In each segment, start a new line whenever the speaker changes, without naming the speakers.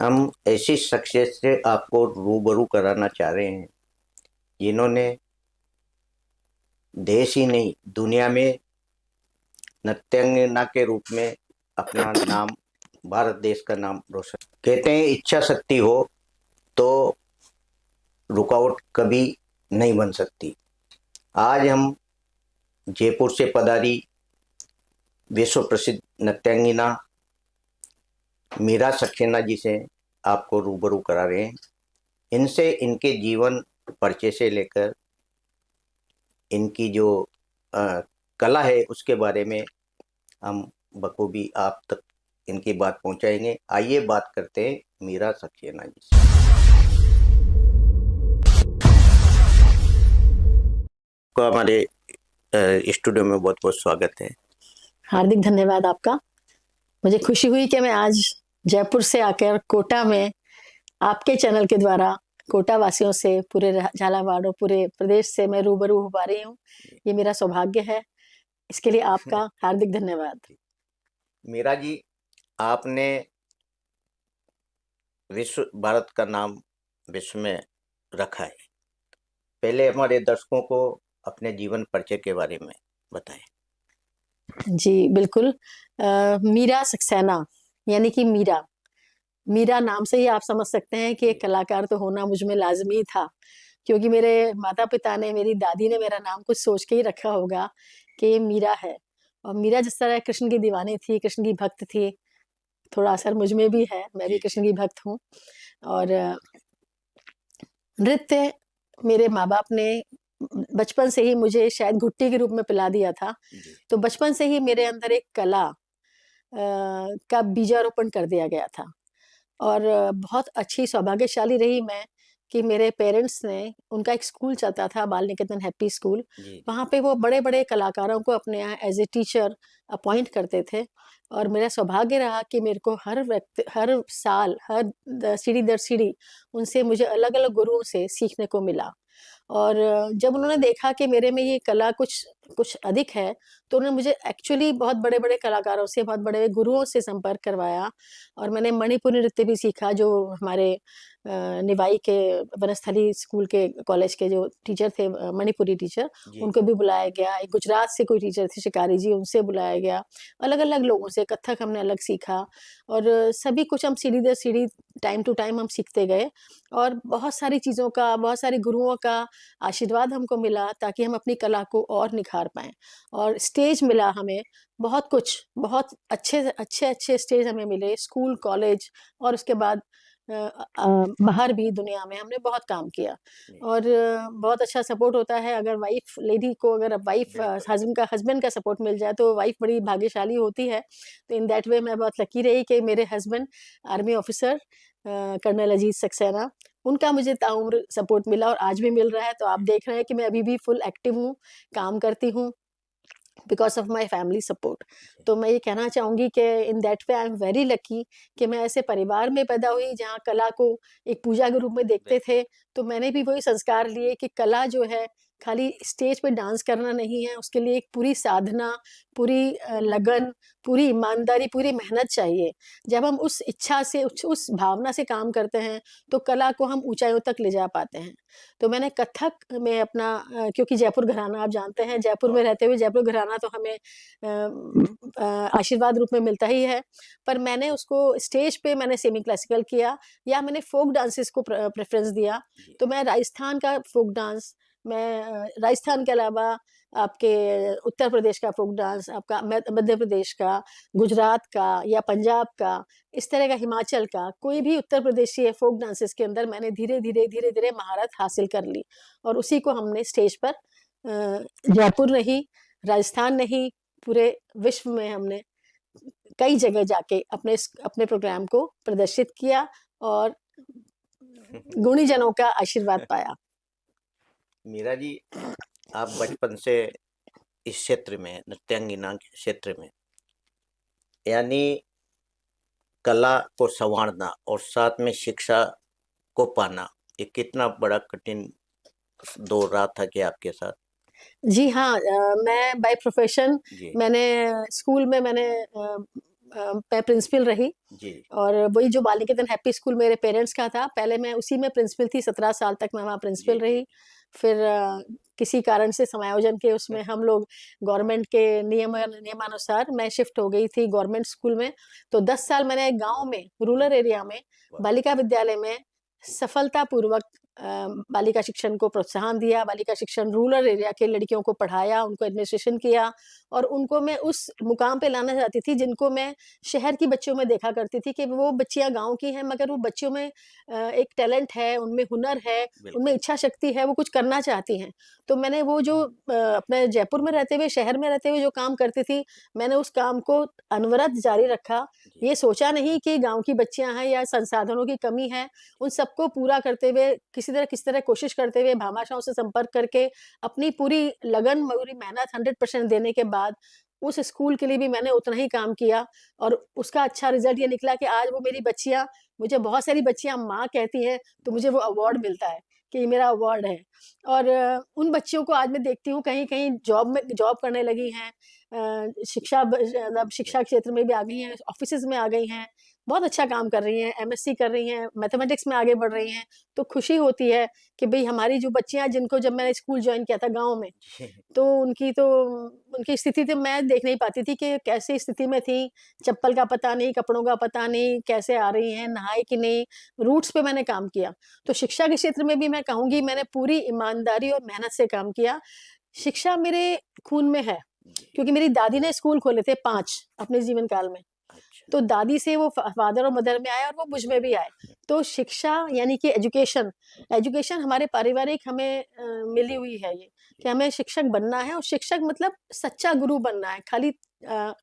हम ऐसी शख्सियत से आपको रूबरू कराना चाह रहे हैं जिन्होंने देश ही नहीं दुनिया में नृत्यांगना के रूप में अपना नाम, भारत देश का नाम रोशन। कहते हैं इच्छा शक्ति हो तो रुकावट कभी नहीं बन सकती। आज हम जयपुर से पधारी विश्व प्रसिद्ध नृत्यांगना मीरा सक्सेना जी से आपको रूबरू करा रहे हैं। इनसे इनके जीवन परिचय से लेकर इनकी जो कला है उसके बारे में हम बखूबी आप तक इनकी बात पहुंचाएंगे। आइए बात करते हैं मीरा सक्सेना जी से। को हमारे स्टूडियो में बहुत बहुत स्वागत है।
हार्दिक धन्यवाद आपका। मुझे खुशी हुई कि मैं आज जयपुर से आकर कोटा में आपके चैनल के द्वारा कोटा वासियों से, पूरे झालावाड़ और पूरे प्रदेश से मैं रूबरू हो पा रही हूँ। ये मेरा सौभाग्य है। इसके लिए आपका हार्दिक धन्यवाद।
मीरा जी, आपने भारत का नाम विश्व में रखा है। पहले हमारे दर्शकों को अपने जीवन परिचय के बारे में बताएं।
जी बिल्कुल। मीरा सक्सेना यानी कि मीरा नाम से ही आप समझ सकते हैं कि एक कलाकार तो होना मुझ में लाजमी था, क्योंकि मेरे माता पिता ने, मेरी दादी ने मेरा नाम कुछ सोच के ही रखा होगा कि ये मीरा है। और मीरा जिस तरह कृष्ण की दीवानी थी, कृष्ण की भक्त थी, थोड़ा असर मुझ में भी है। मैं भी कृष्ण की भक्त हूँ। और नृत्य मेरे माँ बाप ने बचपन से ही मुझे शायद घुट्टी के रूप में पिला दिया था। तो बचपन से ही मेरे अंदर एक कला का बीजारोपण कर दिया गया था। और बहुत अच्छी सौभाग्यशाली रही मैं कि मेरे पेरेंट्स ने, उनका एक स्कूल चलता था, बाल निकेतन हैप्पी स्कूल। वहाँ पे वो बड़े-बड़े कलाकारों को अपने यहाँ एज़ ए टीचर अपॉइंट करते थे। और मेरा सौभाग्य रहा कि मेरे को हर साल, सीढ़ी दर सीढ़ी उनसे मुझे अलग-अलग गुरुओं से सीखने को मिला। और जब उन्होंने देखा कि मेरे में ये कला कुछ कुछ अधिक है, तो उन्होंने मुझे एक्चुअली बहुत बड़े-बड़े कलाकारों से, बहुत बड़े गुरुओं से संपर्क करवाया। और मैंने मणिपुरी नृत्य भी सीखा, जो हमारे निवाई के वनस्थली स्कूल के कॉलेज के जो टीचर थे, मणिपुरी टीचर, उनको भी बुलाया गया। एक गुजरात से कोई टीचर थे शिकारी जी, उनसे बुलाया गया। अलग-अलग लोगों से कथक हमने अलग सीखा। और सभी कुछ हम सीढ़ी दर सीढ़ी, टाइम टू टाइम हम सीखते गए। और बहुत सारी चीज़ों का, बहुत सारे गुरुओं का आशीर्वाद हमको मिला ताकि हम अपनी कला को और निखार पाएँ। और स्टेज मिला हमें, बहुत कुछ, बहुत अच्छे स्टेज हमें मिले, स्कूल, कॉलेज, और उसके बाद बाहर भी दुनिया में हमने बहुत काम किया। और बहुत अच्छा सपोर्ट होता है अगर लेडी को, अगर वाइफ हस्बैंड का सपोर्ट मिल जाए तो वाइफ बड़ी भाग्यशाली होती है। तो इन दैट वे मैं बहुत लकी रही कि मेरे husband army officer colonel Ajit Saxena, उनका मुझे ताउम्र सपोर्ट मिला और आज भी मिल रहा है। तो आप देख रहे हैं कि मैं अभी भी फुल एक्टिव हूँ, काम करती हूँ, because of my family support. तो मैं ये कहना चाहूँगी कि in that way I am very lucky कि मैं ऐसे परिवार में पैदा हुई जहाँ कला को एक पूजा के रूप में देखते थे। तो मैंने भी वही संस्कार लिए कि कला जो है खाली स्टेज पे डांस करना नहीं है, उसके लिए एक पूरी साधना, पूरी लगन, पूरी ईमानदारी, पूरी मेहनत चाहिए। जब हम उस इच्छा से, उस भावना से काम करते हैं, तो कला को हम ऊँचाइयों तक ले जा पाते हैं। तो मैंने कथक में अपना क्योंकि जयपुर घराना आप जानते हैं, जयपुर में रहते हुए जयपुर घराना तो हमें आशीर्वाद रूप में मिलता ही है। पर मैंने उसको स्टेज पे मैंने सेमी क्लासिकल किया, या मैंने फ़ोक डांसेस को प्रेफ़रेंस दिया। तो मैं राजस्थान का फ़ोक डांस, मैं राजस्थान के अलावा आपके उत्तर प्रदेश का फ़ोक डांस, आपका मध्य प्रदेश का, गुजरात का या पंजाब का, इस तरह का हिमाचल का, कोई भी उत्तर प्रदेशीय फ़ोक डांसेस के अंदर मैंने धीरे-धीरे महारत हासिल कर ली। और उसी को हमने स्टेज पर जयपुर नहीं, राजस्थान नहीं, पूरे विश्व में हमने कई जगह जाके अपने प्रोग्राम को प्रदर्शित किया और गुणीजनों का आशीर्वाद पाया।
मीरा जी, आप बचपन से इस क्षेत्र में, नृत्यांगना के क्षेत्र में, यानी कला को संवारना और साथ में शिक्षा को पाना, ये कितना बड़ा कठिन दौर रहा था कि आपके साथ?
जी हाँ, मैं बाय प्रोफ़ेशन, मैंने स्कूल में मैंने मैं प्रिंसिपल रही
जी।
और वही जो बाल निकेतन हैप्पी स्कूल मेरे पेरेंट्स का था, पहले मैं उसी में प्रिंसिपल थी, 17 साल तक मैं वहाँ
जी,
प्रिंसिपल
जी।
रही। फिर किसी कारण से समायोजन के उसमें हम लोग गवर्नमेंट के नियमानुसार मैं शिफ्ट हो गई थी गवर्नमेंट स्कूल में। तो 10 साल मैंने गाँव में, रूरल एरिया में,
वाह!
बालिका विद्यालय में सफलतापूर्वक बालिका शिक्षण को प्रोत्साहन दिया, बालिका शिक्षण रूरल एरिया के लड़कियों को पढ़ाया, उनको एडमिनिस्ट्रेशन किया और उनको मैं उस मुकाम पे लाना चाहती थी जिनको मैं शहर की बच्चियों में देखा करती थी कि वो बच्चियाँ गाँव की हैं मगर वो बच्चियों में एक टैलेंट है, उनमें हुनर है, उनमें
बिल्कुल।
इच्छा शक्ति है, वो कुछ करना चाहती हैं। तो मैंने वो जो अपने जयपुर में रहते हुए, शहर में रहते हुए जो काम करती थी, मैंने उस काम को अनवरत जारी रखा।
जी,
ये सोचा नहीं कि गाँव की बच्चियाँ हैं या संसाधनों की कमी है, उन सबको पूरा करते हुए किसी तरह कोशिश करते हुए भामाशाहों से संपर्क करके अपनी पूरी लगन, पूरी मेहनत 100% देने के बाद उस स्कूल के लिए भी मैंने उतना ही काम किया और उसका अच्छा रिज़ल्ट ये निकला कि आज वो मेरी बच्चियाँ मुझे बहुत सारी बच्चियाँ माँ कहती हैं, तो मुझे वो अवार्ड मिलता है कि ये मेरा अवार्ड है। और उन बच्चियों को आज मैं देखती हूँ कहीं-कहीं जॉब करने लगी हैं। शिक्षा मतलब शिक्षा
बिल्कुल।
क्षेत्र में भी आ गई हैं, ऑफ़िसेज़ में आ गई हैं, बहुत अच्छा काम कर रही हैं, एमएससी कर रही हैं, मैथमेटिक्स में आगे बढ़ रही हैं। तो खुशी होती है कि भई हमारी जो बच्चियाँ जिनको जब मैंने स्कूल जॉइन किया था गाँव में,
जी,
तो उनकी स्थिति तो मैं देख नहीं पाती थी कि कैसी स्थिति में थी, चप्पल का पता नहीं, कपड़ों का पता नहीं, कैसे आ रही हैं, नहाए कि नहीं, रूट्स पे मैंने काम किया। तो शिक्षा के क्षेत्र में भी मैं कहूँगी मैंने पूरी ईमानदारी और मेहनत से काम किया। शिक्षा मेरे खून में है,
जी।
क्योंकि मेरी दादी ने स्कूल खोले थे 5 अपने जीवन काल में।
अच्छा।
तो दादी से वो फादर और मदर में आए और वो मुझ में भी आए। तो शिक्षा यानी कि एजुकेशन, एजुकेशन हमारे पारिवारिक हमें मिली हुई है ये, कि हमें शिक्षक बनना है और शिक्षक मतलब सच्चा गुरु बनना है। खाली अ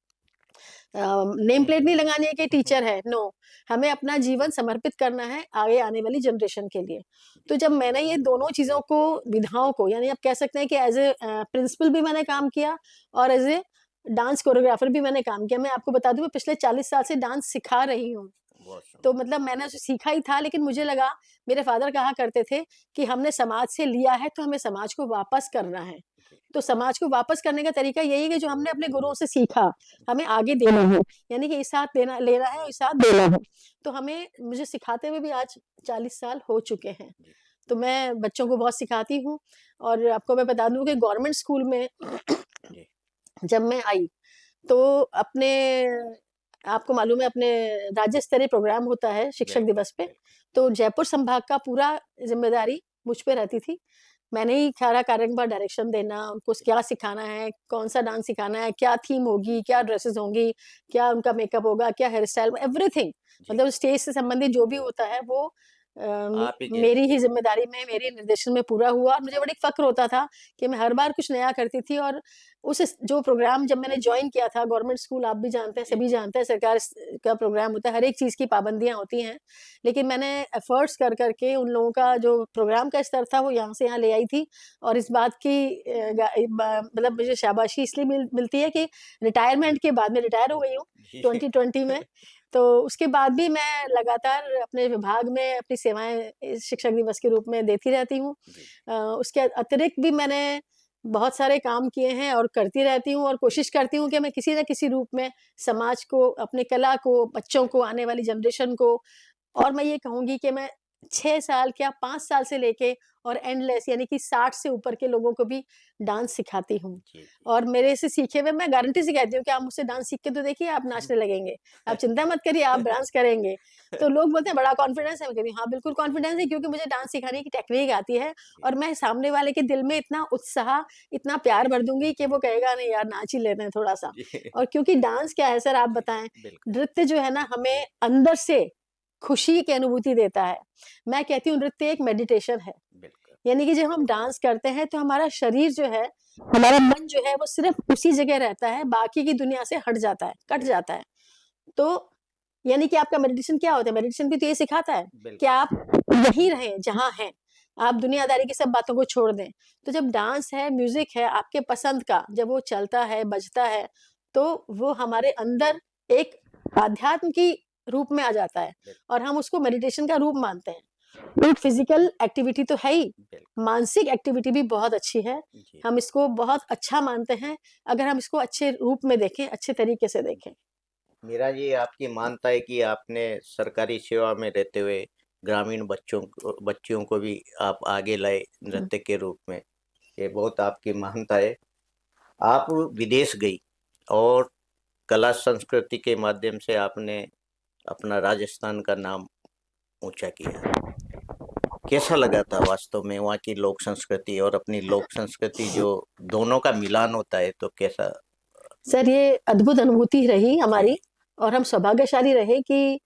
नेम प्लेट नहीं लगानी है कि टीचर है, नो। हमें अपना जीवन समर्पित करना है आगे आने वाली जनरेशन के लिए। तो जब मैंने ये दोनों चीज़ों को, विधाओं को यानी आप कह सकते हैं कि एज़ ए प्रिंसिपल भी मैंने काम किया और एज़ ए डांस कोरियोग्राफर भी मैंने काम किया। मैं आपको बता दूँ मैं पिछले 40 साल से डांस सिखा रही हूँ।
बहुत
तो
सुंदर।
मतलब मैंने उसे सीखा ही था लेकिन मुझे लगा, मेरे फादर कहा करते थे कि हमने समाज से लिया है तो हमें समाज को वापस करना है।
जी,
तो समाज को वापस करने का तरीका यही है कि जो हमने अपने गुरुओं से सीखा, हमें आगे देना है। यानी कि इस हाथ देना लेना है और इस हाथ देना है। तो हमें मुझे सिखाते हुए भी आज 40 साल हो चुके हैं।
जी,
तो मैं बच्चों को बहुत सिखाती हूँ और आपको मैं बता दूँ कि गवर्नमेंट स्कूल में
जी।
जब मैं आई, तो अपने आपको मालूम है अपने राज्य स्तरीय प्रोग्राम होता है शिक्षक
बिल्कुल,
दिवस पे,
बिल्कुल।
तो जयपुर संभाग का पूरा ज़िम्मेदारी मुझ पे रहती थी। मैंने ही सारा कार्यक्रम डायरेक्शन देना, उनको क्या सिखाना है, कौन-सा डांस सिखाना है, क्या थीम होगी, क्या ड्रेसेस होंगी, क्या उनका मेकअप होगा, क्या हेयर स्टाइल, एवरीथिंग।
जी,
मतलब स्टेज से संबंधित जो भी होता है वो
आप ही के
मेरी ही ज़िम्मेदारी में, मेरे निर्देशन में पूरा हुआ और मुझे बड़ी फ़क्र होता था कि मैं हर बार कुछ नया करती थी और जो प्रोग्राम जब मैंने जॉइन किया था गवर्नमेंट स्कूल, आप भी जानते हैं,
जी,
सभी
जी।
जानते हैं, सरकार का प्रोग्राम होता है, हर एक चीज़ की पाबंदियाँ होती हैं। लेकिन मैंने एफर्ट्स कर के उन लोगों का जो प्रोग्राम का स्तर था वो यहाँ से यहाँ ले आई थी और इस बात की मतलब मुझे शाबाशी इसलिए मिलती है कि रिटायरमेंट के बाद, मैं रिटायर हो गई हूँ
जी,
2020 में, तो उसके बाद भी मैं लगातार अपने विभाग में अपनी सेवाएं इस शिक्षक दिवस के रूप में देती रहती हूँ।
जी,
उसके अतिरिक्त भी मैंने बहुत सारे काम किए हैं और करती रहती हूँ और कोशिश करती हूँ कि मैं किसी न किसी रूप में समाज को, अपनी कला को, बच्चों को, आने वाली जनरेशन को, और मैं ये कहूँगी कि मैं 6 साल क्या 5 साल से लेके और एंडलेस यानी कि 60 से ऊपर के लोगों को भी डांस सिखाती हूँ।
जी, जी।
और मेरे से सीखे हुए मैं गारंटी से कहती हूँ कि आप मुझसे डांस सीख के तो देखिए, आप नाचने लगेंगे। आप चिंता मत करिए, आप डांस करेंगे। तो लोग बोलते हैं बड़ा कॉन्फिडेंस है, मैं कहती हूँ हाँ, बिल्कुल कॉन्फिडेंस है क्योंकि मुझे डांस सिखाने की टेक्नीक आती है
जी,
और मैं सामने वाले के दिल में इतना उत्साह, इतना प्यार भर दूँगी कि वो कहेगा नहीं यार, नाच ही लेते हैं थोड़ा-सा।
जी,
और क्योंकि डांस क्या है सर, आप
जी,
बताएँ,
बिल्कुल,
नृत्य जो है ना हमें अंदर से खुशी की अनुभूति देता है। मैं कहती हूँ नृत्य एक मेडिटेशन है।
बिल्कुल।
यानी कि जब हम डांस करते हैं तो हमारा शरीर जो है, हमारा मन जो है वो सिर्फ़ उसी जगह रहता है, बाकी की दुनिया से हट जाता है, कट
बिल्कुल,
जाता है। तो यानी कि आपका मेडिटेशन क्या होता है? मेडिटेशन भी तो ये सिखाता है कि
बिल्कुल।
आप वहीं रहें जहाँ हैं। आप दुनियादारी की सब बातों को छोड़ दें। तो जब डांस है, म्यूज़िक है आपके पसंद का, जब वो चलता है, बजता है, तो वो हमारे अंदर एक आध्यात्म की रूप में आ जाता है
बिल्कुल,
और हम उसको मेडिटेशन का रूप मानते हैं। एक फिज़िकल एक्टिविटी तो है ही,
बिल्कुल।
मानसिक एक्टिविटी भी बहुत अच्छी है।
जी,
हम इसको बहुत अच्छा मानते हैं, अगर हम इसको अच्छे रूप में देखें, अच्छे तरीके से देखें।
मीरा जी, आपकी मानता है कि आपने सरकारी सेवा में रहते हुए ग्रामीण बच्चियों को भी आप आगे लाए
हम्म,
नृत्य के रूप में, ये बहुत आपकी मानता है। आप विदेश गई और कला संस्कृति के माध्यम से आपने अपना राजस्थान का नाम ऊंचा किया। कैसा लगा था वास्तव में वहाँ की लोक संस्कृति और अपनी लोक संस्कृति, जो दोनों का मिलान होता है, तो कैसा?
सर ये अद्भुत अनुभूति रही
जी
हमारी, और हम सौभाग्यशाली रहे कि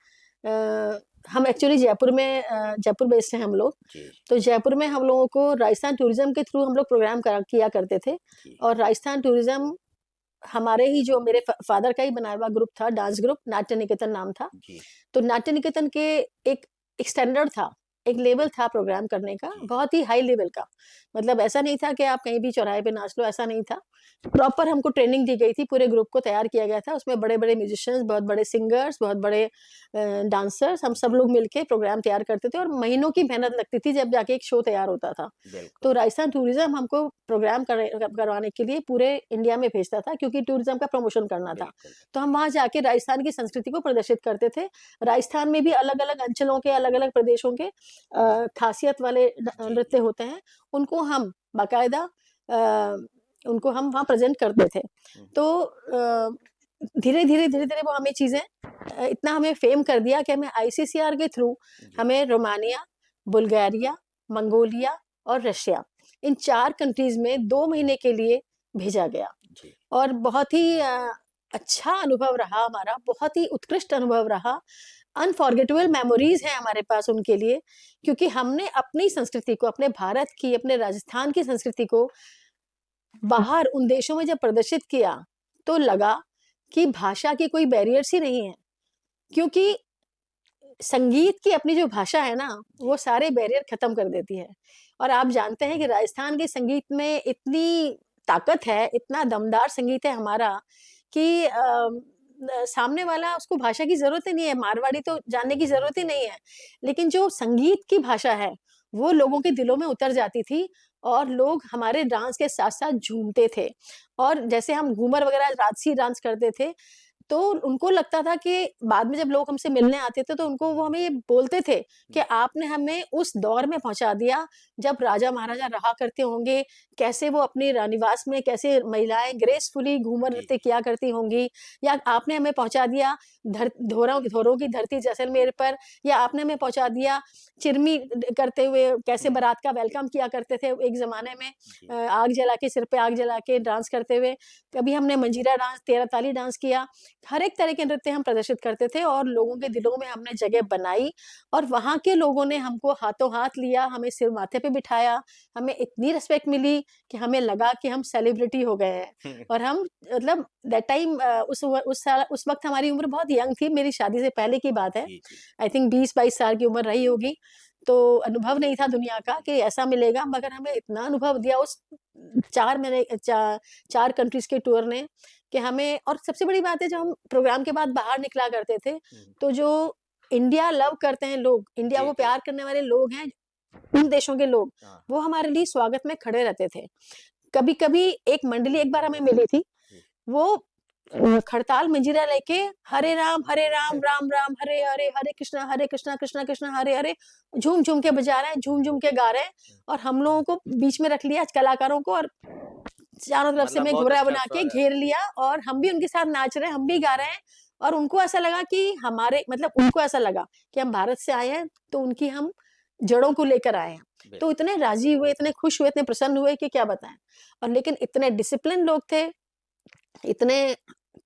हम एक्चुअली जयपुर में जयपुर बेस्ड हैं हम लोग।
जी
तो जयपुर में हम लोगों को राजस्थान टूरिज्म के थ्रू हम लोग प्रोग्राम किया करते थे।
जी
और राजस्थान टूरिज्म हमारे ही, जो मेरे फादर का ही बनाया हुआ ग्रुप था, डांस ग्रुप, नाट्य निकेतन नाम था।
जी
तो नाट्य निकेतन के एक स्टैंडर्ड था, एक लेवल था प्रोग्राम करने का,
जी
बहुत ही हाई लेवल का। मतलब ऐसा नहीं था कि आप कहीं भी चौराहे पे नाच लो, ऐसा नहीं था। प्रॉपर हमको ट्रेनिंग दी गई थी, पूरे ग्रुप को तैयार किया गया था। उसमें बड़े-बड़े म्यूजिशियंस, बहुत बड़े सिंगर्स, बहुत बड़े डांसर्स, हम सब
जी
लोग मिलके प्रोग्राम तैयार करते थे, और महीनों की मेहनत लगती थी जब जाके एक शो तैयार होता था।
बिल्कुल
तो राजस्थान टूरिज्म हमको प्रोग्राम करवाने के लिए पूरे इंडिया में भेजता था, क्योंकि टूरिज्म का प्रमोशन करना था।
बिल्कुल।
तो हम वहाँ जाके राजस्थान की संस्कृति को प्रदर्शित करते थे। राजस्थान में भी अलग-अलग अंचलों के, अलग-अलग प्रदेशों के खासियत वाले
जी
नृत्य
जी
होते हैं, उनको हम बाकायदा उनको हम वहाँ प्रेज़ेंट करते थे।
हम्म,
तो धीरे-धीरे वो हमें चीज़ें इतना हमें फ़ेम कर दिया कि हमें आईसीसीआर के थ्रू
जी
हमें रोमानिया, बुल्गारिया, मंगोलिया और रशिया, इन 4 कंट्रीज़ में 2 महीने के लिए भेजा गया।
जी
और बहुत ही अच्छा अनुभव रहा हमारा, बहुत ही उत्कृष्ट अनुभव रहा। अनफॉरगेटेबल मेमोरीज़ हैं हमारे पास उनके लिए, क्योंकि हमने अपनी संस्कृति को, अपने भारत की, अपने राजस्थान की संस्कृति को बाहर उन देशों में जब प्रदर्शित किया, तो लगा कि भाषा की कोई बैरियर्स ही नहीं है। क्योंकि संगीत की अपनी जो भाषा है ना, वो
जी
सारे बैरियर खत्म कर देती है। और आप जानते हैं कि राजस्थान के संगीत में इतनी ताकत है, इतना दमदार संगीत है हमारा, कि सामने वाला, उसको भाषा की ज़रूरत ही नहीं है, मारवाड़ी तो जानने की ज़रूरत ही नहीं है। लेकिन जो संगीत की भाषा है, वो लोगों के दिलों में उतर जाती थी, और लोग हमारे डांस के साथ-साथ झूमते थे। और जैसे हम घूमर वगैरह राजसी डांस करते थे, तो उनको लगता था कि बाद में जब लोग हमसे मिलने आते थे, तो उनको वो हमें ये बोलते थे कि
जी
आपने हमें उस दौर में पहुँचा दिया, जब राजा-महाराजा रहा करते होंगे, कैसे वो अपने निवास में, कैसे महिलाएँ ग्रेसफुली घूमर
जी
नृत्य
जी
किया करती होंगी, या आपने हमें पहुँचा दिया धोरों की धरती जैसलमेर पर, या आपने हमें पहुँचा दिया चिरमी करते हुए, कैसे
हम्म,
बारात का वेलकम किया करते थे एक ज़माने में,
जी
आग जला के, सिर पे आग जला के डांस करते हुए। कभी हमने मंजीरा डांस, तेरह ताली डांस किया। हर एक तरह के नृत्य हम प्रदर्शित करते थे, और लोगों के दिलों में हमने जगह बनाई, और वहाँ के लोगों ने हमको हाथों हाथ लिया, हमें सिर माथे पे बिठाया, हमें इतनी रिस्पेक्ट मिली कि हमें लगा कि हम सेलिब्रिटी हो गए हैं। और हम, मतलब दैट टाइम, उस वक़्त हमारी उम्र बहुत यंग थी, मेरी शादी से पहले की बात है।
जी जी
आई थिंक 20-22 साल की उम्र रही होगी। तो अनुभव नहीं था दुनिया का कि ऐसा मिलेगा, मगर हमें इतना अनुभव दिया उस 4 महीने 4 कंट्रीज़ के टूर ने, कि हमें, और सबसे बड़ी बात है, जब हम प्रोग्राम के बाद बाहर निकला करते थे,
हम्म,
तो जो इंडिया लव करते हैं लोग, इंडिया
जी
को
जी
प्यार करने वाले लोग हैं, उन देशों के लोग,
हाँ
वो हमारे लिए स्वागत में खड़े रहते थे। कभी-कभी एक मंडली एक बार हमें मिली थी,
जी
वो खड़ताल मंजीरा लेके हरे राम, राम राम, हरे हरे, हरे कृष्णा, कृष्णा कृष्णा, हरे हरे, झूम-झूम के बजा रहे हैं, झूम-झूम के गा रहे हैं, और हम लोगों को बीच में रख लिया कलाकारों को, और चारों तरफ से
मतलब
हमें
बहुत
घेरा
अच्छा
बना के
स्वागत।
घेर लिया, और हम भी उनके साथ नाच रहे हैं, हम भी गा रहे हैं, और उनको ऐसा लगा कि हमारे, मतलब उनको ऐसा लगा कि हम भारत से आए हैं, तो उनकी हम जड़ों को लेकर आए हैं। तो
बिल्कुल
इतने राज़ी हुए, इतने खुश हुए, इतने प्रसन्न हुए कि क्या बताएँ। और लेकिन इतने डिसिप्लिन लोग थे, इतने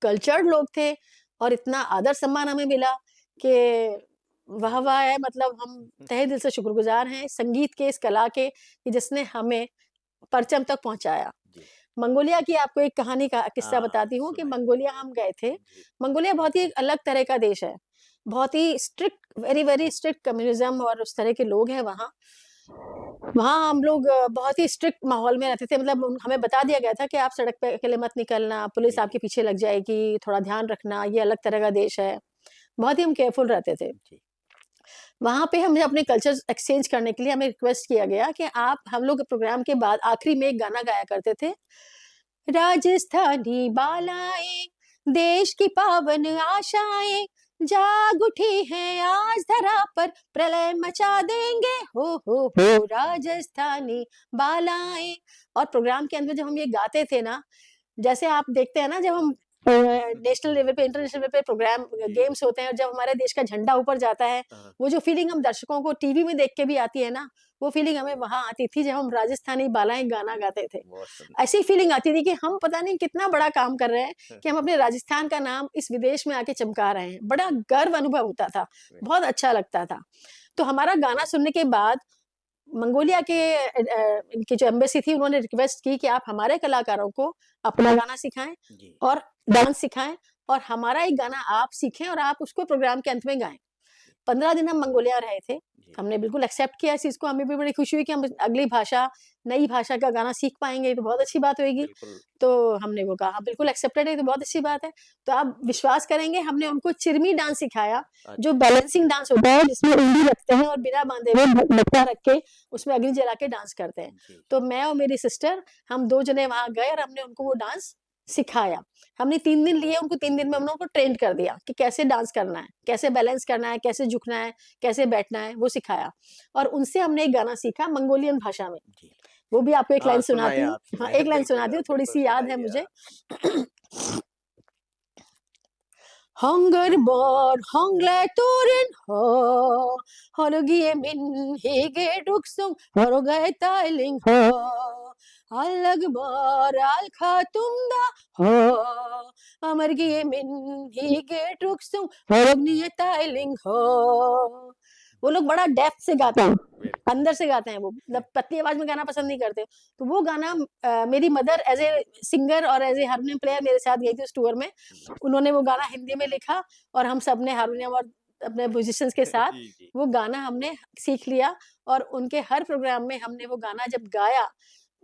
कल्चर्ड लोग थे, और इतना आदर-सम्मान हमें मिला कि वाह-वाह है, मतलब हम तहे दिल से शुक्रगुज़ार हैं संगीत के, इस कला के, कि जिसने हमें परचम तक पहुँचाया।
जी
मंगोलिया की आपको एक कहानी का किस्सा
हाँ
बताती हूँ कि
सुनाइए।
मंगोलिया हम गए थे।
जी
मंगोलिया बहुत ही एक अलग तरह का देश है। बहुत ही स्ट्रिक्ट, वेरी स्ट्रिक्ट कम्युनिज़्म, और उस तरह के लोग हैं वहाँ। वहाँ हम लोग बहुत ही स्ट्रिक्ट माहौल में रहते थे, मतलब हमें बता दिया गया था कि आप सड़क पे अकेले मत निकलना, पुलिस
जी
आपके
जी
पीछे लग जाएगी, थोड़ा ध्यान रखना, ये अलग तरह का देश है। बहुत ही हम केयरफुल रहते थे।
जी
वहाँ पे हमें अपने कल्चर्स एक्सचेंज करने के लिए हमें रिक्वेस्ट किया गया कि आप, हम लोग प्रोग्राम के बाद आखिरी में एक गाना गाया करते थे, राजस्थानी बालाएँ देश की पावन आशाएं जाग उठी हैं आज धरा पर, प्रलय मचा देंगे हो राजस्थानी बालाएं। और प्रोग्राम के अंदर जब हम ये गाते थे ना, जैसे आप देखते हैं ना, जब हम नेशनल लेवल पे, इंटरनेशनल लेवल पे प्रोग्राम गेम्स होते हैं और जब हमारे देश का झंडा ऊपर जाता है,
हाँ,
वो जो फीलिंग हम दर्शकों को टीवी में देख के भी आती है ना, वो फीलिंग हमें वहां आती थी जब हम राजस्थानी बालाएं गाना गाते थे।
बहुत सुंदर।
ऐसी फीलिंग आती थी कि हम पता नहीं कितना बड़ा काम कर रहे हैं
हाँ,
कि हम अपने राजस्थान का नाम इस विदेश में आके चमका रहे हैं। बड़ा गर्व अनुभव होता था, बहुत अच्छा लगता था। तो हमारा गाना सुनने के बाद मंगोलिया के इनकी जो एम्बेसी थी, उन्होंने रिक्वेस्ट की कि आप हमारे कलाकारों को अपना गाना सिखाएं
जी,
और डांस सिखाएं, और हमारा एक गाना आप सीखें और आप उसको प्रोग्राम के अंत में गाएं। 15 दिन हम मंगोलिया रहे थे।
जी,
हमने बिल्कुल एक्सेप्ट किया इस चीज़ को, हमें भी बड़ी खुशी हुई कि हम अगली भाषा, नई भाषा का गाना सीख पाएँगे, ये तो बहुत अच्छी बात होएगी।
बिल्कुल।
तो हमने वो कहा, हाँ, बिल्कुल एक्सेप्टेड है, ये तो बहुत अच्छी बात है। तो आप विश्वास करेंगे, हमने उनको चिरमी डांस सिखाया, जो
अच्छा,
बैलेंसिंग डांस होता है, जिसमें उंगली रखते हैं और बिना बांधे हुए मटका रख के उसमें अग्नि जला के डांस करते हैं।
जी,
तो मैं और मेरी सिस्टर, हम 2 जने वहाँ गए और हमने उनको वो डांस सिखाया। हमने 3 दिन लिए, उनको 3 दिन में हमने उनको ट्रेन कर दिया कि कैसे डांस करना है, कैसे बैलेंस करना है, कैसे झुकना है, कैसे बैठना है, वो सिखाया। और उनसे हमने एक गाना सीखा मंगोलियन भाषा में।
जी।
वो भी आपको एक लाइन
हाँ, सुनाइए
सुनाती हूँ।
आप
हाँ,
सुनाइए।
एक लाइन
बिल्कुल,
सुनाती हूँ,
बिल्कुल
थोड़ी-सी याद है
सुनाइए
मुझे।
आप।
Hungerbar hangläturin ha, hanogie min hege duksung, horogai tailing ha, allagbar al khatumda ha, amargie min hege duksung, horognie tailing ha। वो लोग बड़ा डेप्थ से गाते हैं,
बिल्कुल।
अंदर से गाते हैं वो, मतलब पतली आवाज में गाना पसंद नहीं करते। तो वो गाना मेरी मदर एज़ ए सिंगर और एज़ ए हारमोनियम प्लेयर मेरे साथ गई थी उस टूर में।
जी,
उन्होंने वो गाना हिंदी में लिखा और हम सब ने हारमोनियम और अपने म्यूजिशियंस के साथ
जी, जी।
वो गाना हमने सीख लिया, और उनके हर प्रोग्राम में हमने वो गाना जब गाया,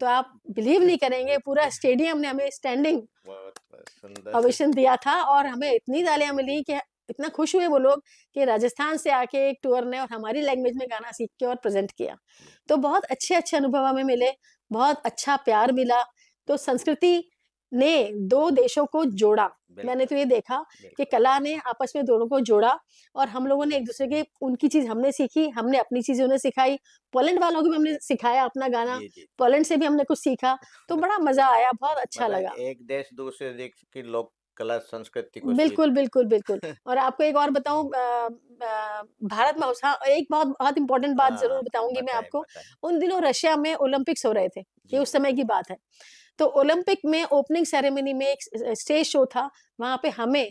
तो आप बिलीव नहीं करेंगे, पूरा स्टेडियम ने हमें स्टैंडिंग
बहुत बहुत सुंदर।
ओवेशन दिया था और हमें इतनी तालियाँ मिली कि इतना खुश हुए वो लोग कि राजस्थान से आके एक टूर ने और हमारी लैंग्वेज में गाना सीख के और प्रेज़ेंट किया।
जी,
तो बहुत अच्छे-अच्छे अनुभव हमें मिले, बहुत अच्छा प्यार मिला। तो संस्कृति ने 2 देशों को जोड़ा। मैंने
बिल्कुल,
तो ये देखा कि
बिल्कुल।
कला ने आपस में दोनों को जोड़ा, और हम लोगों ने एक-दूसरे के, उनकी चीज़ हमने सीखी, हमने अपनी चीज़ उन्हें सिखाई। पोलैंड वालों को भी हमने सिखाया अपना गाना,
जी, जी।
पोलैंड से भी हमने कुछ सीखा, तो बड़ा मज़ा आया, बहुत अच्छा
मतलब
लगा।
एक देश दूसरे देश की लोक कला संस्कृति को सीख।
बिल्कुल, बिल्कुल, बिल्कुल। और आपको एक और बताऊँ, भारत महोत्सव, एक बहुत बहुत इम्पोर्टेंट बात
हाँ,
ज़रूर बताऊँगी मैं
बताएँ,
आपको।
बताएँ।
उन दिनों रशिया में ओलंपिक्स हो रहे थे, ये
जी,
उस समय की बात है। तो ओलंपिक में ओपनिंग सेरेमनी में एक स्टेज शो था, वहाँ पे हमें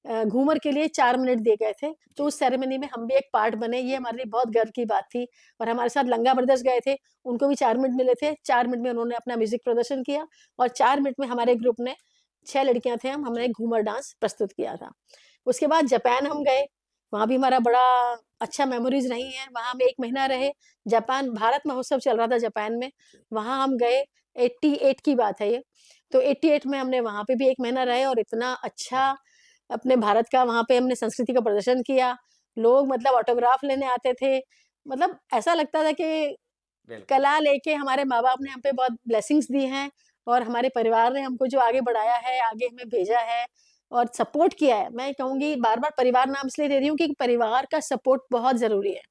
घूमर के लिए 4 मिनट दिए गए थे, तो
जी,
उस सेरेमनी में हम भी एक पार्ट बने, ये हमारे लिए बहुत गर्व की बात थी। और हमारे साथ लंगा ब्रदर्स गए थे, उनको भी 4 मिनट मिले थे, 4 मिनट में उन्होंने अपना म्यूज़िक प्रदर्शन किया, और 4 मिनट में हमारे ग्रुप ने, 6 लड़कियाँ थे हम, हमने
जी,
घूमर डांस प्रस्तुत किया था। उसके बाद जापान हम गए, वहाँ भी हमारा बड़ा अच्छा मेमोरीज़ रही हैं, वहाँ हम 1 महीना रहे। जापान भारत महोत्सव चल रहा था जापान में,
जी।
वहाँ हम गए, 88 की बात है ये। तो 88 में हमने वहाँ पे भी 1 महीना रहे और इतना अच्छा अपने भारत का वहाँ पे हमने संस्कृति का प्रदर्शन किया। लोग मतलब ऑटोग्राफ लेने आते थे, मतलब ऐसा लगता था कि
बिल्कुल,
कला लेके हमारे माँ-बाप ने हम पे बहुत ब्लेसिंग्स दी हैं, और हमारे परिवार ने हमको जो आगे बढ़ाया है, आगे हमें भेजा है और सपोर्ट किया है। मैं कहूँगी बार-बार परिवार नाम इसलिए ले रही हूँ कि परिवार का सपोर्ट बहुत ज़रूरी है।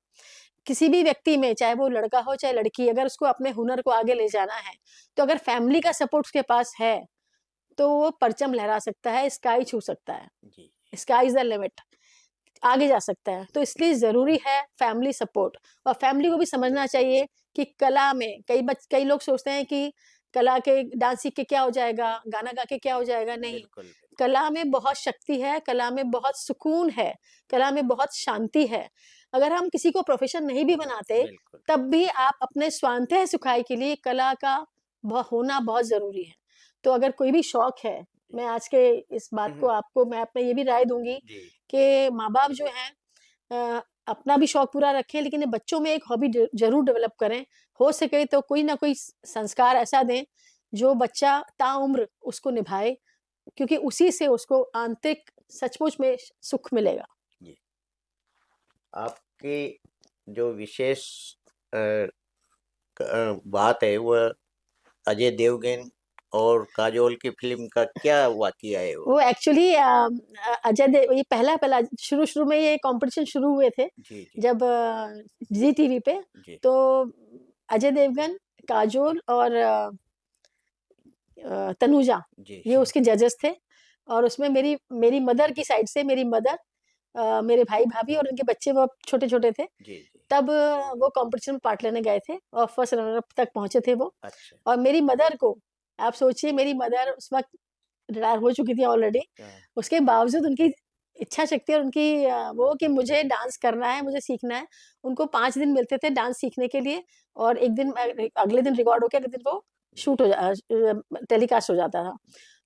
किसी भी व्यक्ति में, चाहे वो लड़का हो चाहे लड़की, अगर उसको अपने हुनर को आगे ले जाना है, तो अगर फैमिली का सपोर्ट उसके पास है, तो वो परचम लहरा सकता है, स्काई छू सकता है।
जी,
स्काई इज़ द लिमिट, आगे जा सकता है। तो इसलिए ज़रूरी है फैमिली सपोर्ट, और फैमिली को भी समझना चाहिए कि कला में कई लोग सोचते हैं कि कला के डांस सीख के क्या हो जाएगा, गाना गा के क्या हो जाएगा, नहीं।
बिल्कुल, बिल्कुल,
कला में बहुत शक्ति है, कला में बहुत सुकून है, कला में बहुत शांति है। अगर हम किसी को प्रोफ़ेशन नहीं भी बनाते,
बिल्कुल।
तब भी आप अपने स्वांतः सुखाय के लिए कला का होना बहुत ज़रूरी है। तो अगर कोई भी शौक है,
जी।
मैं आज के इस बात को आपको मैं अपना ये भी राय दूँगी
जी,
कि माँ-बाप जो हैं, अपना भी शौक पूरा रखें, लेकिन ये बच्चों में एक हॉबी ज़रूर डेवलप करें। हो सके तो कोई ना कोई संस्कार ऐसा दें, जो बच्चा ताउम्र उसको निभाए, क्योंकि उसी से उसको आंतरिक सचमुच में सुख मिलेगा।
जी। आपकी जो विशेष अ, बात है, वह अजय देवगन और काजोल की फिल्म का क्या वाकया है वो?
वो एक्चुअली अजय देव ये पहला शुरू में ये कंपटीशन शुरू हुए थे
जी, जी,
जब जी टीवी पे।
जी,
तो अजय देवगन, काजोल और तनुजा
जी,
ये उसके जजेस थे। और उसमें मेरी मेरी मदर की साइड से मेरी मदर, मेरे भाई भाभी और उनके बच्चे वो छोटे छोटे थे।
जी, जी।
तब वो कंपटीशन में पार्ट लेने गए थे और फर्स्ट रनर अप तक पहुंचे थे वो।
अच्छा।
और मेरी मदर को, आप सोचिए, मेरी मदर उस वक्त रिटायर हो चुकी थी ऑलरेडी।
हाँ,
उसके बावजूद उनकी इच्छा शक्ति और उनकी वो कि मुझे डांस करना है, मुझे सीखना है। उनको 5 दिन मिलते थे डांस सीखने के लिए और एक दिन अगले दिन रिकॉर्ड होके अगले दिन वो
जी,
टेलीकास्ट हो जाता था।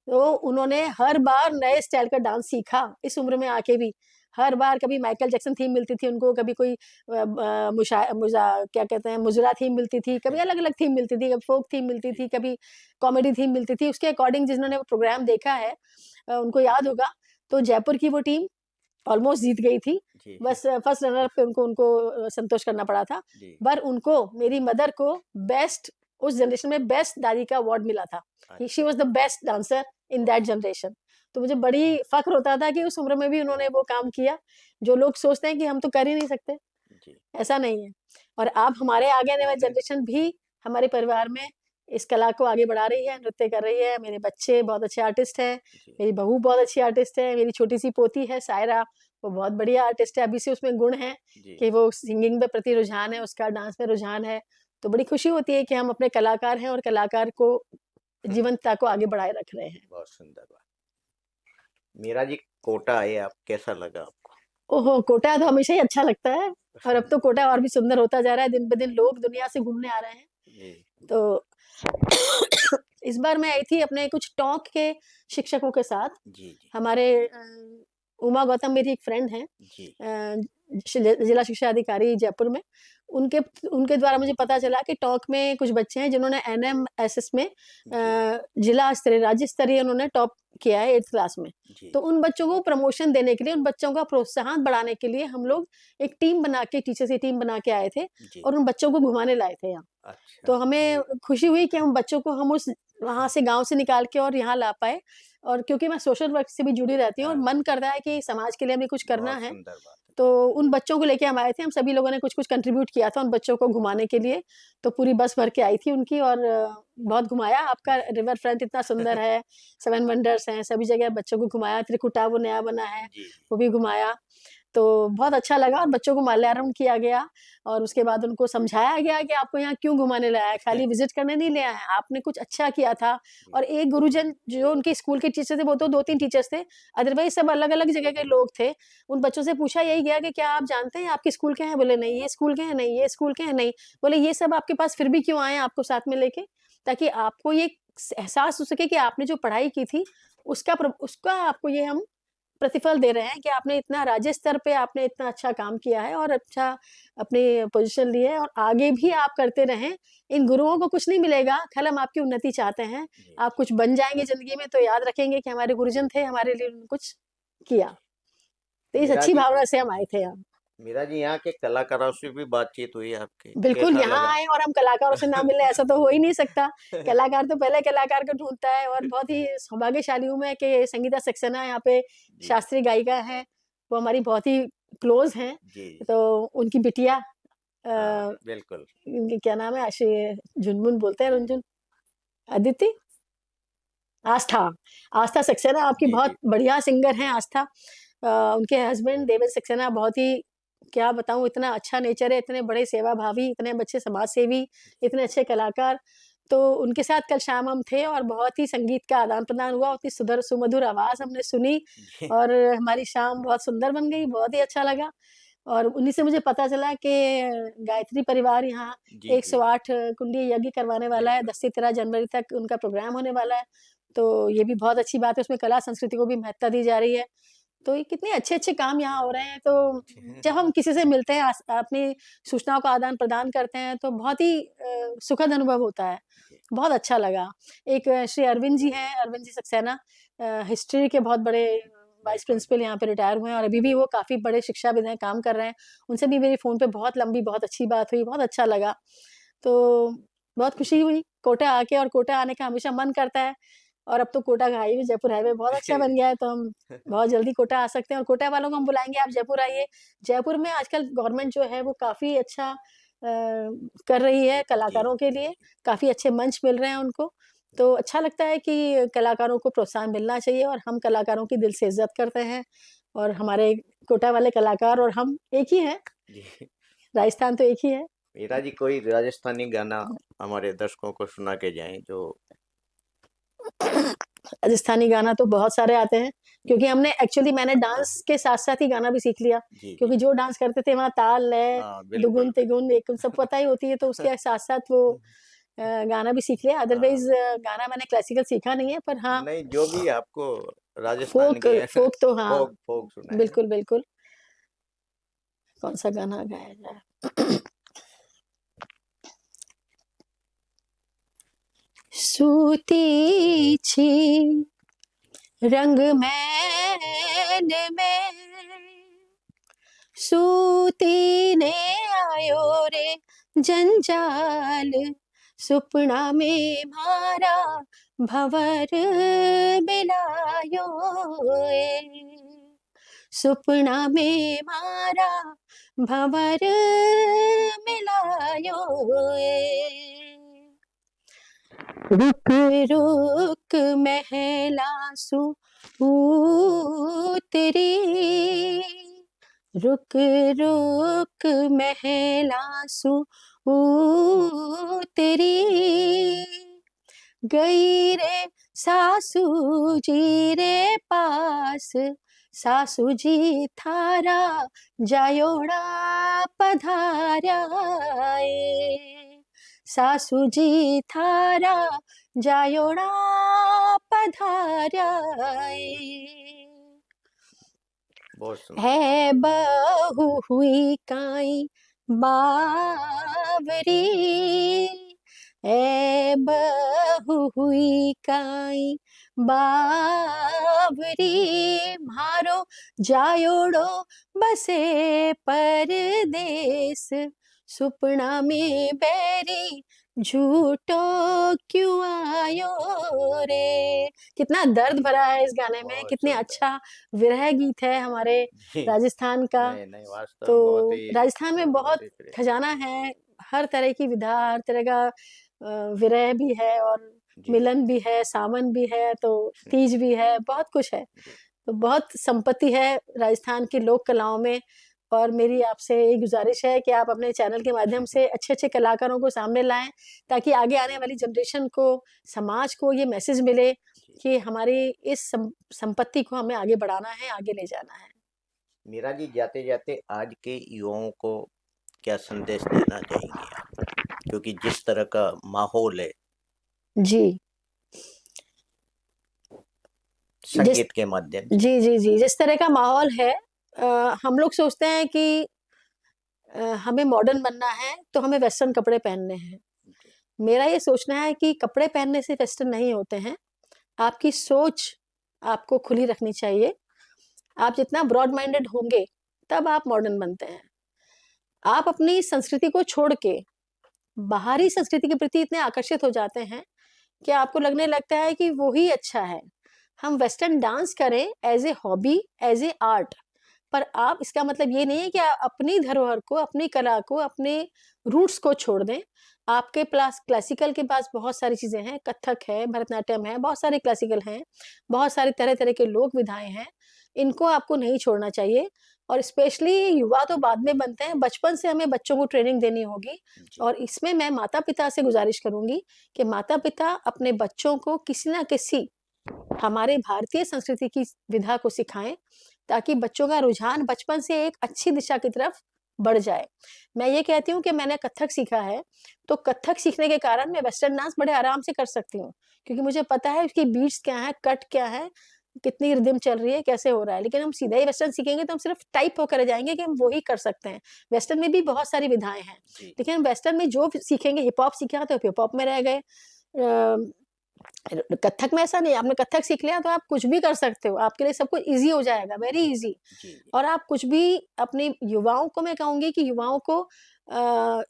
तो उन्होंने हर बार नए स्टाइल का डांस सीखा इस उम्र में आके भी। हर बार कभी माइकल जैक्सन थीम मिलती थी उनको, कभी कोई क्या कहते हैं, मुजरा थीम मिलती थी, कभी अलग-अलग थीम मिलती थी, कभी फोक थीम मिलती
जी,
थी, कभी कॉमेडी थीम मिलती थी। उसके अकॉर्डिंग जिन्होंने वो प्रोग्राम देखा है उनको याद होगा। तो जयपुर की वो टीम ऑलमोस्ट जीत गई थी।
जी,
बस फर्स्ट रनर अप पे उनको संतोष करना पड़ा था।
जी।
पर उनको, मेरी मदर को बेस्ट, उस जनरेशन में बेस्ट दादी का अवार्ड मिला था। शी
अच्छा,
was the best dancer in that generation. तो मुझे बड़ी फ़ख्र होता था कि उस उम्र में भी उन्होंने वो काम किया, जो लोग सोचते हैं कि हम तो कर ही नहीं सकते,
जी,
ऐसा नहीं है। और अब हमारे आगे आने वाली जनरेशन भी हमारे परिवार में इस कला को आगे बढ़ा रही है, नृत्य कर रही है। मेरे बच्चे बहुत अच्छे आर्टिस्ट हैं,
जी,
मेरी बहू बहुत अच्छी आर्टिस्ट है, मेरी छोटी-सी पोती है सायरा, वो बहुत बढ़िया आर्टिस्ट है। अभी से उसमें गुण है
जी,
कि वो सिंगिंग में प्रति रुझान है, उसका डांस में रुझान है। तो बड़ी खुशी होती है कि हम अपने कलाकार हैं और कलाकार को जीवंतता को आगे बढ़ाए रख रहे हैं।
बहुत सुंदर बात। मीरा जी, कोटा आए आप, कैसा लगा आपको?
ओहो! कोटा तो हमेशा ही अच्छा लगता है और अब तो कोटा और भी सुंदर होता जा रहा है, दिन-ब-दिन लोग दुनिया से घूमने आ रहे हैं।
जी,
तो इस बार मैं आई थी अपने कुछ टॉक के शिक्षकों के साथ।
जी, जी,
हमारे उमा गौतम मेरी एक फ्रेंड हैं,
जी,
जिला शिक्षा अधिकारी जयपुर में। उनके उनके द्वारा मुझे पता चला कि टॉक में कुछ बच्चे हैं जिन्होंने एनएमएसएस में
जी,
जिला स्तरीय, राज्य स्तरीय उन्होंने टॉप किया है 8th क्लास में।
जी,
तो उन बच्चों को प्रमोशन देने के लिए, उन बच्चों का प्रोत्साहन बढ़ाने के लिए हम लोग एक टीम बना के, टीचर्स की टीम बना के आए थे
जी।
और उन बच्चों को घुमाने लाए थे यहाँ।
अच्छा,
तो हमें खुशी हुई कि हम बच्चों को हम उस वहाँ से गाँव से निकाल के और यहाँ ला पाए। और क्योंकि मैं सोशल वर्क से भी जुड़ी रहती हूँ और
हाँ,
मन करता है कि समाज के लिए हमें कुछ करना
बहुत
है।
सुंदर बात है।
तो उन बच्चों को लेके हम आए थे, हम सभी लोगों ने कुछ-कुछ कंट्रीब्यूट किया था उन बच्चों को घुमाने के लिए। तो पूरी बस भर के आई थी उनकी और बहुत घुमाया। आपका
जी,
रिवर फ्रंट इतना सुंदर है, 7 वंडर्स हैं, सभी जगह बच्चों को घुमाया। त्रिकुटा वो नया बना है,
जी, जी,
वो भी घुमाया। तो बहुत अच्छा लगा और बच्चों को माल्यार्पण किया गया और उसके बाद उनको समझाया गया कि आपको यहाँ क्यों घुमाने लाया है, खाली विज़िट करने नहीं ले आए हैं, आपने कुछ अच्छा किया था।
जी,
और एक गुरुजन जो उनके स्कूल के टीचर थे, वो तो 2-3 टीचर्स थे, अदरवाइज़ सब अलग-अलग जगह के लोग थे। उन बच्चों से पूछा यही गया कि क्या आप जानते हैं आपके स्कूल के हैं? बोले नहीं, ये स्कूल के हैं? नहीं, ये स्कूल के हैं? नहीं। बोले ये सब आपके पास फिर भी क्यों आए हैं आपको साथ में लेके? ताकि आपको ये एहसास हो सके कि आपने जो पढ़ाई की थी, उसका आपको ये हम प्रतिफल दे रहे हैं कि आपने इतना राज्य स्तर पे आपने इतना अच्छा काम किया है और अच्छा अपनी पोजीशन ली है और आगे भी आप करते रहें। इन गुरुओं को कुछ नहीं मिलेगा, खैर हम आपकी उन्नति चाहते हैं।
जी,
आप कुछ बन जाएँगे ज़िंदगी में तो याद रखेंगे कि हमारे गुरुजन थे, हमारे लिए उन्होंने कुछ किया।
जी।
तो इस
मीरा
अच्छी
जी,
भावना से हम आए थे यहाँ।
मीरा जी, यहाँ के कलाकारों से भी बातचीत हुई आपकी,
बिल्कुल,
कैसा
यहाँ
लगा?
आए और हम कलाकारों से ना मिले ऐसा तो हो ही नहीं सकता। कलाकार तो पहले कलाकार को ढूँढता है और बहुत ही सौभाग्यशाली हूँ मैं कि संगीता सक्सेना यहाँ पे
जी,
शास्त्रीय गायिका हैं, वो हमारी बहुत ही क्लोज़ हैं।
जी,
तो उनकी बिटिया
हाँ,
अ,
बिल्कुल।
इनकी क्या नाम है? झुनमुन बोलते हैं, रुनझुन, अदिति? आस्था, आस्था सक्सेना आपकी
जी,
बहुत
जी,
बढ़िया सिंगर हैं आस्था। उनके हस्बैंड देवेंद्र सक्सेना बहुत ही, क्या बताऊँ, इतना अच्छा नेचर है, इतने बड़े सेवाभावी, इतने अच्छे समाज सेवी, इतने अच्छे कलाकार। तो उनके साथ कल शाम हम थे और बहुत ही संगीत का आदान-प्रदान हुआ, उतनी सुमधुर आवाज़ हमने सुनी
जी,
और हमारी शाम बहुत सुंदर बन गई, बहुत ही अच्छा लगा। और उन्हीं से मुझे पता चला कि गायत्री परिवार यहाँ
जी, जी,
108 कुंडी यज्ञ करवाने वाला है,
बिल्कुल।
10 से 13 जनवरी तक उनका प्रोग्राम होने वाला है। तो ये भी बहुत अच्छी बात है, उसमें कला संस्कृति को भी महत्ता दी जा रही है। तो ये कितने अच्छे-अच्छे काम यहाँ हो रहे हैं, तो जब हम किसी से मिलते हैं, अपनी सूचनाओं का आदान-प्रदान करते हैं, तो बहुत ही सुखद अनुभव होता है।
जी,
बहुत अच्छा लगा। एक श्री अरविंद जी हैं, अरविंद जी सक्सेना, हिस्ट्री के बहुत बड़े वाइस
बिल्कुल,
प्रिंसिपल यहाँ पे रिटायर हुए हैं और अभी भी वो काफ़ी बड़े शिक्षाविद हैं, काम कर रहे हैं। उनसे भी मेरी फ़ोन पे बहुत लंबी, बहुत अच्छी बात हुई, बहुत अच्छा लगा। तो बहुत खुशी हुई। कोटा आके, और कोटा आने का हमेशा मन करता है। और अब तो कोटा का हाईवे, जयपुर हाईवे बहुत अच्छा बन गया है, तो हम बहुत जल्दी कोटा आ सकते हैं, और कोटा वालों को हम बुलाएँगे, आप जयपुर आइए। जयपुर में आजकल गवर्नमेंट जो है वो काफ़ी अच्छा कर रही है
जी,
कलाकारों के लिए, काफ़ी अच्छे मंच मिल रहे हैं उनको। तो अच्छा लगता है कि कलाकारों को प्रोत्साहन मिलना चाहिए, और हम कलाकारों की दिल से इज़्ज़त करते हैं, और हमारे कोटा वाले कलाकार और हम एक ही हैं,
जी।
राजस्थान तो एक ही है।
मीरा जी, कोई राजस्थानी गाना हमारे दर्शकों को सुना के जाएँ जो।
राजस्थानी गाना तो बहुत सारे आते हैं, क्योंकि हमने एक्चुअली मैंने डांस के साथ-साथ ही गाना भी सीख लिया,
जी, जी।
क्योंकि जो डांस करते थे वहाँ ताल, लय,
हाँ, बिल्कुल,
दुगुन-तिगुन एक सब पता ही होती है, तो उसके साथ-साथ वो गाना भी सीख लिया।
हाँ,
अदरवाइज़ गाना मैंने क्लासिकल सीखा नहीं है, पर हाँ,
नहीं जो भी आपको राजस्थान
फ़ोक
के
फ़ोक तो हाँ,
फ़ोक फ़ोक सुनाएँ आप।
बिल्कुल, बिल्कुल। कौन-सा गाना गाया जाए? सूती छी रंगमैन में, सूतीने आयो रे जंजाल, सुपना में मारा भंवर मिलायो ए, सुपना में मारा भंवर मिलायो ए। रुक रुक महला सू तेरी, रुक रुक महला सू तेरी, गई रे सासू जी रे पास, सासू जी थारा जायोड़ा पधार्या ए, सासू जी थारा जायोड़ा पधार्या ए।
बहुत सुंदर।
है बहू हुई काई बावरी, है बहू हुई काई बावरी, मारो जायोड़ो बसे परदेस, सुपना में बैरी झूठो क्यों आयो रे। कितना दर्द भरा है इस गाने में,
बहुत
कितने
सुंदर।
अच्छा विरह गीत है हमारे
जी।
राजस्थान का।
नहीं, नहीं, वास्तव
तो
में बहुत ही
राजस्थान में बहुत
बहुत ही प्रिय।
खजाना है, हर तरह की विधा, हर तरह का विरह भी है, और
जी,
मिलन भी है, सावन भी है, तो
हुँ,
तीज भी है, बहुत कुछ है।
जी।
तो बहुत संपत्ति है राजस्थान की लोक कलाओं में, और मेरी आपसे यही गुज़ारिश है कि आप अपने चैनल के माध्यम से अच्छे-अच्छे कलाकारों को सामने लाएँ, ताकि आगे आने वाली जनरेशन को, समाज को ये मैसेज मिले
जी।
कि हमारी इस संपत्ति को हमें आगे बढ़ाना है, आगे ले जाना है।
मीरा जी, जाते-जाते आज के युवाओं को क्या संदेश देना चाहेंगी आप? क्योंकि जिस तरह का माहौल है
जी, जिस
संगीत के माध्यम से।
जी, जिस तरह का माहौल है, हम लोग सोचते हैं कि हमें मॉडर्न बनना है, तो हमें वेस्टर्न कपड़े पहनने हैं।
जी,
मेरा ये सोचना है कि कपड़े पहनने से वेस्टर्न नहीं होते हैं, आपकी सोच आपको खुली रखनी चाहिए। आप जितना ब्रॉड माइंडेड होंगे, तब आप मॉडर्न बनते हैं। आप अपनी संस्कृति को छोड़ के, बाहरी संस्कृति के प्रति इतने आकर्षित हो जाते हैं, कि आपको लगने लगता है कि वो ही अच्छा है। हम वेस्टर्न डांस करें as a hobby, as a art, पर आप, इसका मतलब ये नहीं है कि आप अपनी धरोहर को, अपनी कला को, अपने रूट्स को छोड़ दें। आपके पास क्लासिकल के पास बहुत सारी चीज़ें हैं, कथक है, भरतनाट्यम है, बहुत सारे क्लासिकल हैं, बहुत सारे तरह-तरह के लोक विधाएँ हैं। इनको आपको नहीं छोड़ना चाहिए, और स्पेशली युवा तो बाद में बनते हैं, बचपन से हमें बच्चों को ट्रेनिंग देनी होगी,
जी,
और इसमें मैं माता-पिता से गुज़ारिश करूँगी कि माता-पिता अपने बच्चों को किसी न किसी हमारे भारतीय संस्कृति की विधा को सिखाएँ, ताकि बच्चों का रुझान बचपन से एक अच्छी दिशा की तरफ बढ़ जाए। मैं ये कहती हूँ कि मैंने कथक सीखा है, तो कथक सीखने के कारण मैं वेस्टर्न डांस बड़े आराम से कर सकती हूँ, क्योंकि मुझे पता है उसकी बीट्स क्या हैं, कट क्या है, कितनी रिदम चल रही है, कैसे हो रहा है। लेकिन हम सीधा ही वेस्टर्न सीखेंगे तो हम सिर्फ टाइप होकर रह जाएँगे कि हम वो ही कर सकते हैं। वेस्टर्न में भी बहुत सारी विधाएँ हैं,
जी,
लेकिन हम वेस्टर्न में जो सीखेंगे, हिप हॉप सीखा तो हिप हॉप में रह गए। कथक में ऐसा नहीं, आपने कथक सीख लिया तो आप कुछ भी कर सकते हो, आपके लिए सब कुछ ईज़ी हो जाएगा, वेरी ईज़ी।
जी,
और आप कुछ भी अपने युवाओं को, मैं कहूँगी कि युवाओं को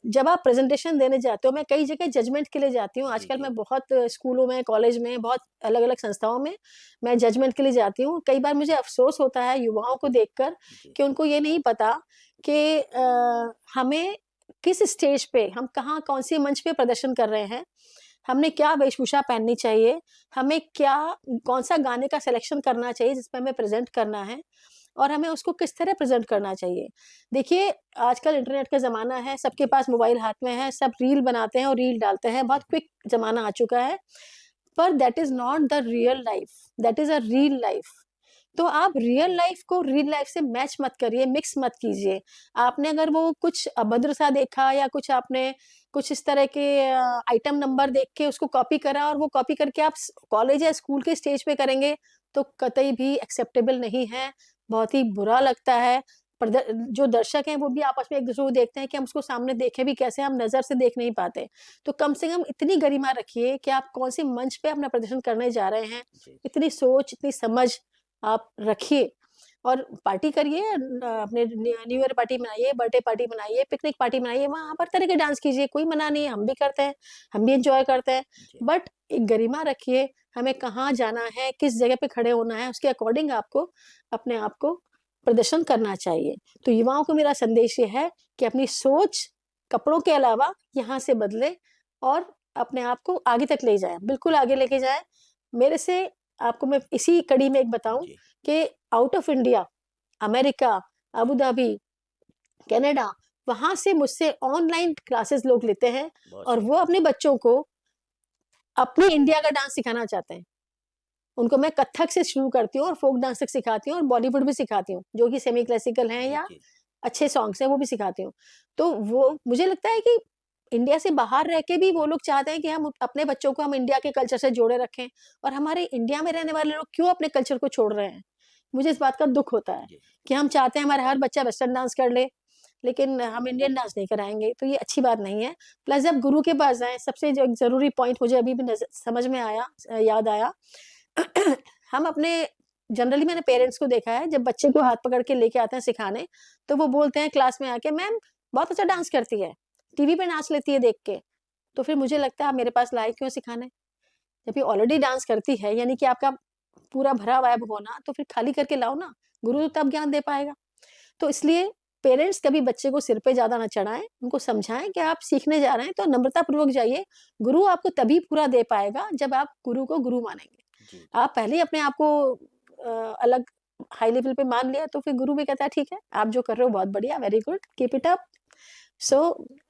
जब आप प्रेज़ेंटेशन देने जाते हो, मैं कई जगह जजमेंट के लिए जाती हूँ,
जी,
आजकल
जी,
मैं बहुत स्कूलों में, कॉलेज में, बहुत अलग-अलग संस्थाओं में मैं जजमेंट के लिए जाती हूँ। कई बार मुझे अफ़सोस होता है युवाओं को देखकर
जी,
कि उनको ये नहीं पता कि हमें किस स्टेज पे, हम कहाँ, कौन-से मंच पे प्रदर्शन कर रहे हैं, हमने क्या वेशभूषा पहननी चाहिए, हमें क्या, कौन-सा गाने का सिलेक्शन करना चाहिए जिसमें हमें प्रेज़ेंट करना है और हमें उसको किस तरह प्रेज़ेंट करना चाहिए। देखिए, आजकल इंटरनेट का ज़माना है, सबके
जी,
पास मोबाइल हाथ में है, सब रील बनाते हैं और रील डालते हैं, बहुत क्विक ज़माना आ चुका है। पर that is not the real life, that is a reel life. तो आप रियल लाइफ़ को रियल लाइफ़ से मैच मत करिए, मिक्स मत कीजिए। आपने अगर वो कुछ अभद्र-सा देखा या कुछ आपने कुछ इस तरह के आइटम नंबर देख के उसको कॉपी करा और वो कॉपी करके आप स कॉलेज या स्कूल के स्टेज पे करेंगे, तो कतई भी एक्सेप्टेबल नहीं है, बहुत ही बुरा लगता है। जो दर्शक हैं, वो भी आपस में एक-दूसरे को देखते हैं कि हम उसको सामने देखें भी कैसे, हम नज़र से देख नहीं पाते। तो कम से कम इतनी गरिमा रखिए कि आप कौन-से मंच पे अपना प्रदर्शन करने जा रहे हैं,
जी,
इतनी सोच, इतनी समझ आप रखिए और पार्टी करिए, अपने न्यू ईयर पार्टी मनाइए, बर्थडे पार्टी मनाइए, पिकनिक पार्टी मनाइए, वहाँ हर तरह के डांस कीजिए, कोई मना नहीं है, हम भी करते हैं, हम भी एन्जॉय करते हैं।
जी,
बट एक गरिमा रखिए, हमें कहाँ जाना है, किस जगह पे खड़े होना है, उसके अकॉर्डिंग आपको अपने आप को प्रदर्शन करना चाहिए। तो युवाओं को मेरा संदेश ये है कि अपनी सोच कपड़ों के अलावा यहाँ से बदलें और अपने आप को आगे तक ले जाएँ, बिल्कुल आगे लेके जाएँ। मेरे से आपको मैं इसी कड़ी में एक बताऊँ
जी,
कि out of India, America, Abu Dhabi, Canada, वहाँ से मुझसे ऑनलाइन क्लासेस लोग लेते हैं
बहुत
और वो
सुंदर।
अपने बच्चों को अपने इंडिया का डांस सिखाना चाहते हैं। उनको मैं कथक से शुरू करती हूँ और फ़ोक डांस तक सिखाती हूँ और बॉलीवुड भी सिखाती हूँ, जो कि सेमी क्लासिकल हैं
जी,
या
जी,
अच्छे सॉन्ग्स हैं, वो भी सिखाती हूँ। तो वो मुझे लगता है कि इंडिया से बाहर रह के भी वो लोग चाहते हैं कि हम अपने बच्चों को हम इंडिया के कल्चर से जोड़े रखें और हमारे इंडिया में रहने वाले लोग क्यों अपने कल्चर को छोड़ रहे हैं? मुझे इस बात का दुःख होता है
जी,
कि हम चाहते हैं हमारा हर बच्चा वेस्टर्न डांस कर ले, लेकिन हम इंडियन डांस नहीं कराएँगे, तो ये अच्छी बात नहीं है। प्लस जब गुरु के पास जाएँ, सबसे जो एक ज़रूरी पॉइंट मुझे अभी भी समझ में आया, याद आया। हम अपने जनरली मैंने पेरेंट्स को देखा है, जब बच्चे को हाथ पकड़ के लेके आते हैं सिखाने, तो वो बोलते हैं क्लास में आके, "मैम, बहुत अच्छा डांस करती है, टीवी पे नाच लेती है देख के।" तो फिर मुझे लगता है आप मेरे पास लाए क्यों सिखाने? जब ये ऑलरेडी डांस करती है, यानी कि आपका पूरा भरा हुआ है भगोना, तो फिर खाली करके लाओ ना, गुरु तो तब ज्ञान दे पाएगा। तो इसलिए पेरेंट्स कभी बच्चे को सिर पे ज़्यादा ना चढ़ाएँ, उनको समझाएँ कि आप सीखने जा रहे हैं तो नम्रतापूर्वक जाइए। गुरु आपको तभी पूरा दे पाएगा जब आप गुरु को गुरु मानेंगे।
जी,
आप पहले ही अपने आप को अलग हाई लेवल पे मान लिया तो फिर गुरु भी कहता है ठीक है, आप जो कर रहे हो बहुत बढ़िया, very good, keep it up. So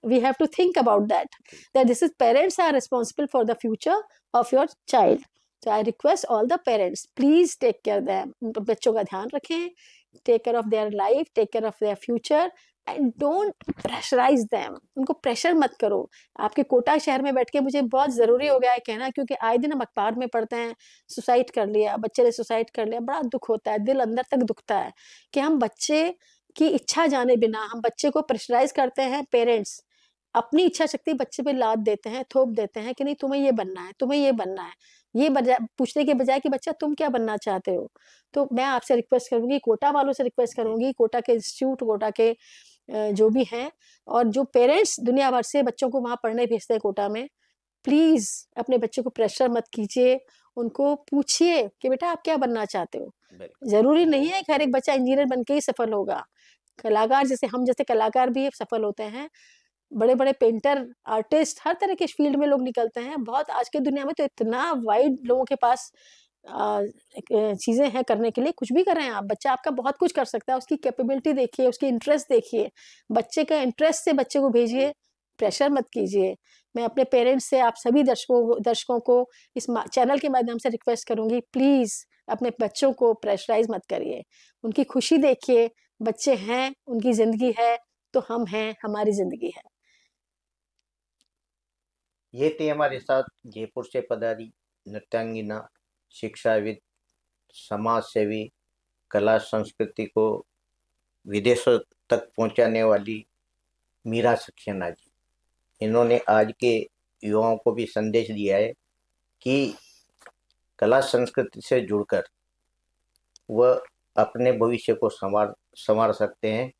we have to think about that,
जी,
that this is parents are responsible for the future of your child. So I request all the parents, please take care them. बच्चों का ध्यान रखें, take care of their life, take care of their future and don't pressurize them. उनको pressure मत करो। आपके कोटा शहर में बैठ के मुझे बहुत ज़रूरी हो गया है कहना, क्योंकि आए दिन हम अखबार में पढ़ते हैं, सुसाइड कर लिया, बच्चे ने सुसाइड कर लिया, बड़ा दुःख होता है, दिल अंदर तक दुखता है कि हम बच्चे की इच्छा जाने बिना हम बच्चे को प्रेशराइज़ करते हैं पेरेंट्स। अपनी इच्छा शक्ति बच्चे पे लाद देते हैं, थोप देते हैं कि नहीं तुम्हें ये बनना है, तुम्हें ये बनना है। ये बजाय पूछने के बजाय कि बच्चा तुम क्या बनना चाहते हो? तो मैं आपसे रिक्वेस्ट करूँगी, कोटा वालों से रिक्वेस्ट
जी,
करूँगी, कोटा के इंस्टीट्यूट, कोटा के जो भी हैं और जो पेरेंट्स दुनिया भर से बच्चों को वहाँ पढ़ने भेजते हैं कोटा में, प्लीज़ अपने बच्चे को प्रेशर मत कीजिए। उनको पूछिए कि बेटा आप क्या बनना चाहते हो?
बिल्कुल।
ज़रूरी नहीं है कि हर एक बच्चा इंजीनियर बन के ही सफल होगा। कलाकार जैसे हम जैसे कलाकार भी सफल होते हैं। बड़े-बड़े पेंटर, आर्टिस्ट, हर तरह के फ़ील्ड में लोग निकलते हैं। बहुत आज की दुनिया में तो इतना वाइड लोगों के पास चीज़ें हैं करने के लिए, कुछ भी करें आप। बच्चा आपका बहुत कुछ कर सकता है, उसकी कैपेबिलिटी देखिए, उसकी इंटरेस्ट देखिए। बच्चे का इंटरेस्ट से बच्चे को भेजिए, प्रेशर मत कीजिए। मैं अपने पेरेंट्स से आप सभी दर्शकों को इस चैनल के माध्यम से रिक्वेस्ट करूँगी, प्लीज़ अपने बच्चों को प्रेशराइज़ मत करिए। उनकी खुशी देखिए, बच्चे हैं, उनकी ज़िंदगी है, तो हम हैं, हमारी ज़िंदगी है।
ये थी हमारे साथ जयपुर से पधारी नृत्यांगना, शिक्षाविद, समाज सेवी, कला संस्कृति को विदेशों तक पहुंचाने वाली मीरा सक्सेना जी। इन्होंने आज के युवाओं को भी संदेश दिया है कि कला संस्कृति से जुड़कर वह अपने भविष्य को संवार सकते हैं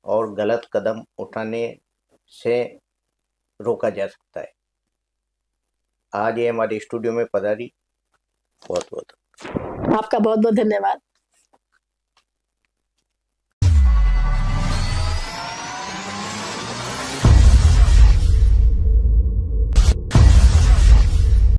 और गलत कदम उठाने से रोका जा सकता है। आज ये हमारे स्टूडियो में पधारी, बहुत बहुत
आपका बहुत बहुत धन्यवाद।